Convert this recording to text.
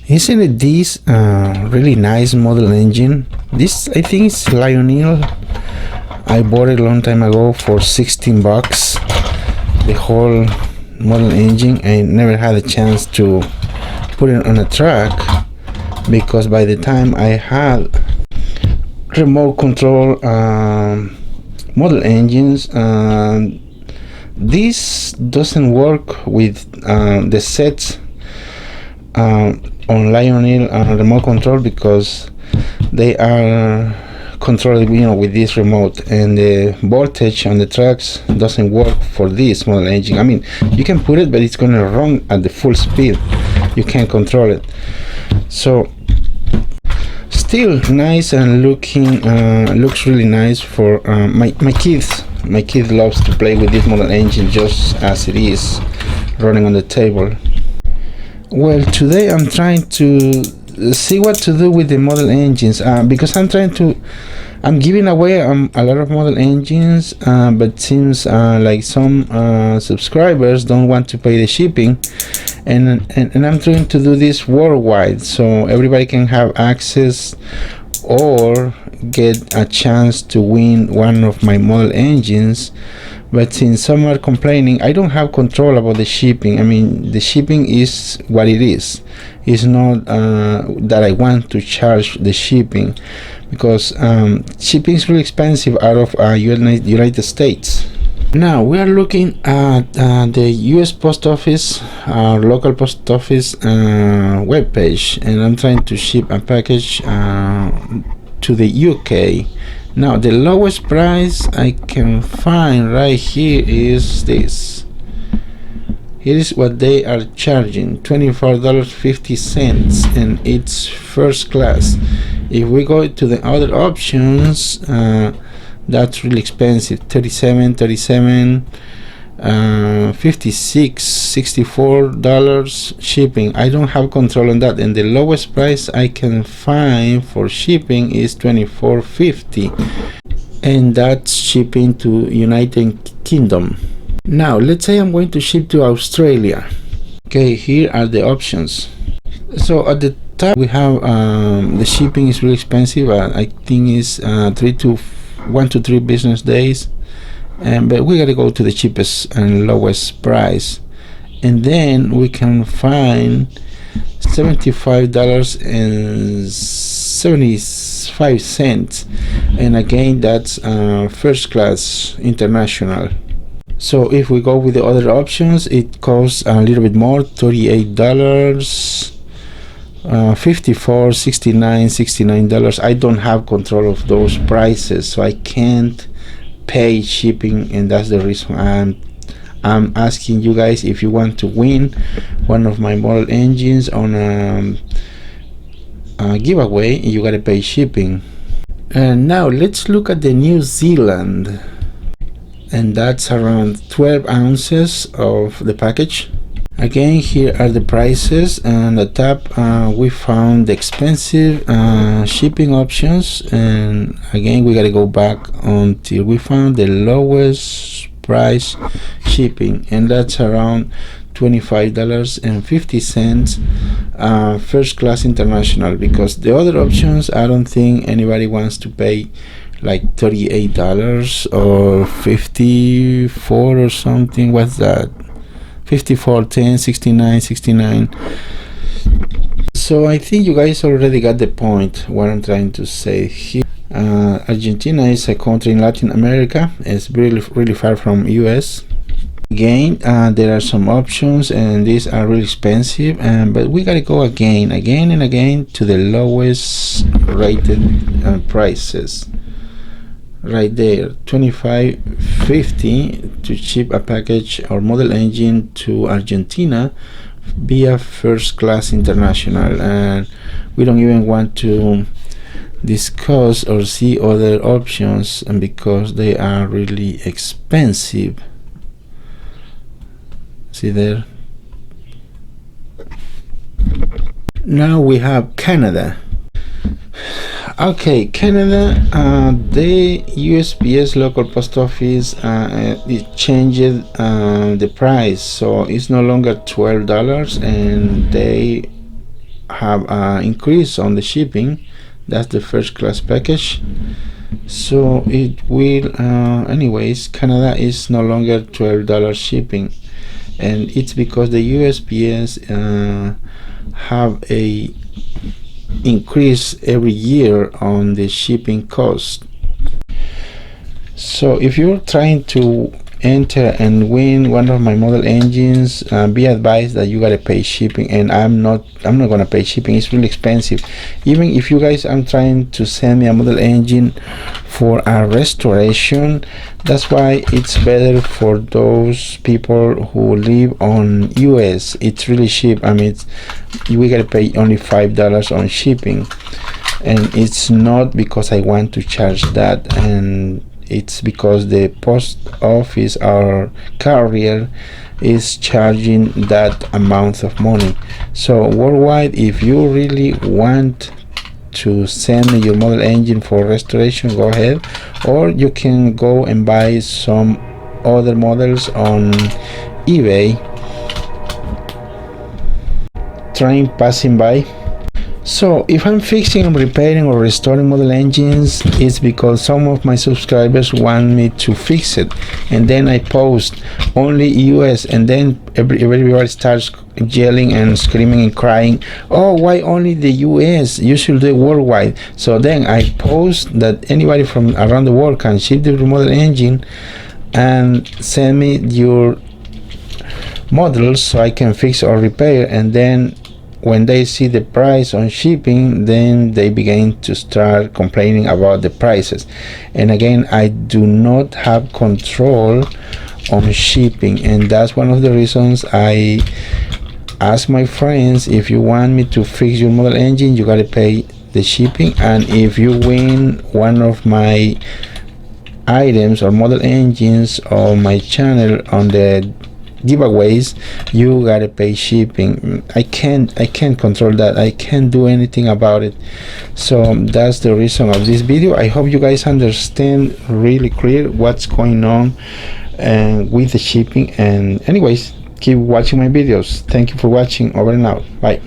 Isn't it this really nice model engine? This I think is Lionel. I bought it a long time ago for 16 bucks. The whole model engine. I never had a chance to put it on a track because by the time I had remote control model engines, this doesn't work with the sets on Lionel remote control because they are controlled, with this remote, and the voltage on the tracks doesn't work for this model engine. I mean, you can put it, but it's gonna run at the full speed. You can't control it. So still nice and looks really nice for my kids. My kid loves to play with this model engine just as it is running on the table. Well, today I'm trying to see what to do with the model engines because I'm giving away a lot of model engines, but seems like some subscribers don't want to pay the shipping, and I'm trying to do this worldwide so everybody can have access or get a chance to win one of my model engines. But since some are complaining, I don't have control about the shipping. I mean, the shipping is what it is. It's not that I want to charge the shipping, because shipping is really expensive out of United States. Now we are looking at the US Post Office, our local post office webpage, and I'm trying to ship a package to the UK. Now the lowest price I can find right here is this. Here is what they are charging, $24.50, and it's first class. If we go to the other options, that's really expensive, $37, $56, $64 shipping. I don't have control on that, and the lowest price I can find for shipping is $24.50, and that's shipping to United Kingdom. Now let's say I'm going to ship to Australia. Okay, here are the options. So at the top we have the shipping is really expensive. I think it's 1 to 3 business days, but we gotta go to the cheapest and lowest price, and then we can find $75.75, and again that's first class international. So if we go with the other options, it costs a little bit more, $38, $54, $69, $69. I don't have control of those prices, so I can't pay shipping, and that's the reason I'm asking you guys, if you want to win one of my model engines on a giveaway, you gotta pay shipping. And now let's look at the New Zealand, and that's around 12 ounces of the package. Again, here are the prices, and at the top we found the expensive shipping options, and again we gotta go back until we found the lowest price shipping, and that's around $25.50 first class international, because the other options I don't think anybody wants to pay like $38 or $54 or something. What's that? $54.10, $69.69. So I think you guys already got the point what I'm trying to say here. Argentina is a country in Latin America. It's really far from US. Again, there are some options, and these are really expensive, but we gotta go again and again to the lowest rated prices. Right there, $25.50 to ship a package or model engine to Argentina via first class international, and we don't even want to discuss or see other options, and because they are really expensive. See there. Now we have Canada. Okay, Canada, the USPS local post office it changed the price, so it's no longer $12, and they have an increase on the shipping. That's the first class package. So it will anyways, Canada is no longer $12 shipping, and it's because the USPS have a increase every year on the shipping cost. So if you're trying to enter and win one of my model engines, be advised that you gotta pay shipping, and I'm not gonna pay shipping. It's really expensive. Even if you guys are trying to send me a model engine for a restoration, that's why it's better for those people who live on US. It's really cheap. I mean, we gotta pay only $5 on shipping, and it's not because I want to charge that, and it's because the post office or carrier is charging that amount of money. So worldwide, if you really want to send me your model engine for restoration, go ahead, or you can go and buy some other models on eBay. Train passing by. So if I'm fixing, repairing, or restoring model engines, it's because some of my subscribers want me to fix it, and then I post only US, and then everybody starts yelling and screaming and crying, oh, why only the US? You should do it worldwide. So then I post that anybody from around the world can ship the model engine and send me your models so I can fix or repair, and then when they see the price on shipping, then they begin to start complaining about the prices. And again, I do not have control on shipping, and that's one of the reasons I ask my friends, if you want me to fix your model engine, you gotta pay the shipping, and if you win one of my items or model engines on my channel on the giveaways, you gotta pay shipping. I can't control that. I can't do anything about it. So that's the reason of this video. I hope you guys understand really clear what's going on and with the shipping. And anyways, keep watching my videos. Thank you for watching. Over and out. Bye.